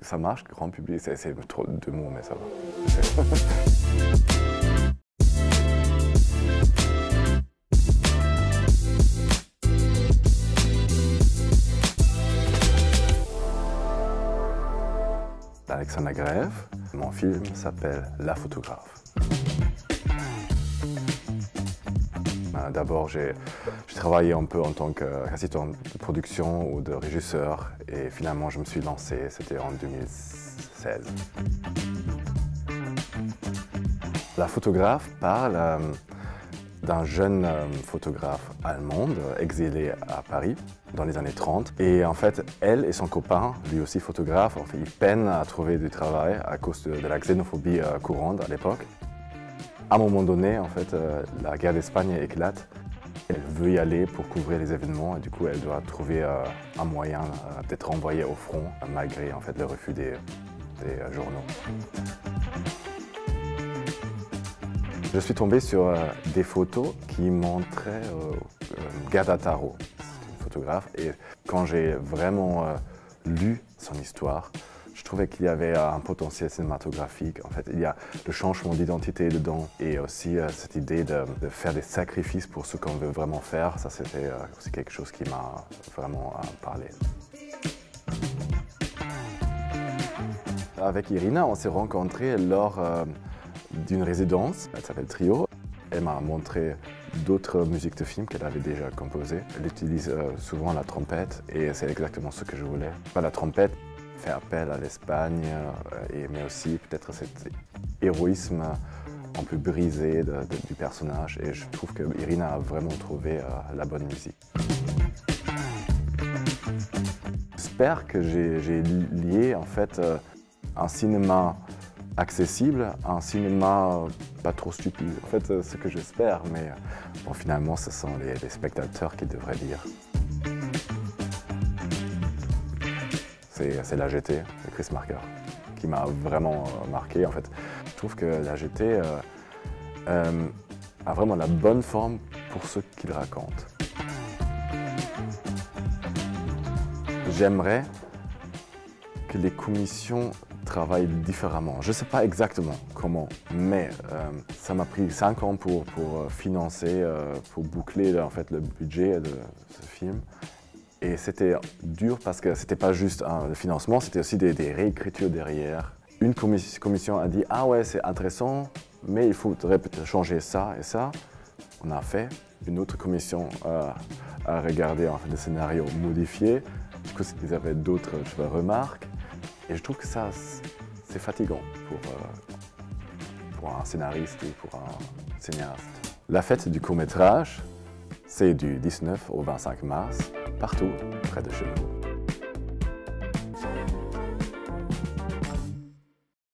ça marche, grand public, c'est trop de mots, mais ça va. Alexandre Graev, mon film s'appelle La photographe. D'abord, j'ai travaillé un peu en tant qu'assistant de production ou de régisseur et finalement je me suis lancé, c'était en 2016. La photographe parle d'un jeune photographe allemande exilé à Paris dans les années 30. Et en fait, elle et son copain, lui aussi photographe, en fait, ils peinent à trouver du travail à cause de la xénophobie courante à l'époque. À un moment donné, en fait, la guerre d'Espagne éclate. Elle veut y aller pour couvrir les événements et du coup, elle doit trouver un moyen d'être envoyée au front malgré en fait, le refus des journaux. Je suis tombé sur des photos qui montraient Gerda Taro, une photographe, et quand j'ai vraiment lu son histoire, je trouvais qu'il y avait un potentiel cinématographique. En fait, il y a le changement d'identité dedans et aussi cette idée de faire des sacrifices pour ce qu'on veut vraiment faire. Ça, c'était aussi quelque chose qui m'a vraiment parlé. Avec Irina, on s'est rencontrés lors d'une résidence. Elle s'appelle Trio. Elle m'a montré d'autres musiques de films qu'elle avait déjà composées. Elle utilise souvent la trompette et c'est exactement ce que je voulais. La trompette fait appel à l'Espagne, mais aussi peut-être cet héroïsme un peu brisé du personnage. Et je trouve que Irina a vraiment trouvé la bonne musique. J'espère que j'ai lié en fait un cinéma accessible, un cinéma pas trop stupide. En fait, ce que j'espère, mais bon, finalement, ce sont les spectateurs qui devraient dire. C'est la GT de Chris Marker qui m'a vraiment marqué. En fait, je trouve que la GT a vraiment la bonne forme pour ce qu'il raconte. J'aimerais que les commissions travaillent différemment. Je ne sais pas exactement comment, mais ça m'a pris 5 ans pour financer, pour boucler en fait, le budget de ce film. Et c'était dur parce que c'était pas juste le financement, c'était aussi des réécritures derrière. Une commission a dit « Ah ouais, c'est intéressant, mais il faudrait peut-être changer ça et ça ». On a fait. Une autre commission a regardé en fait, le scénario modifié. Du coup, ils avaient d'autres remarques. Et je trouve que ça, c'est fatigant pour un scénariste ou pour un cinéaste. La fête du court-métrage, c'est du 19 au 25 mars, partout près de chez nous.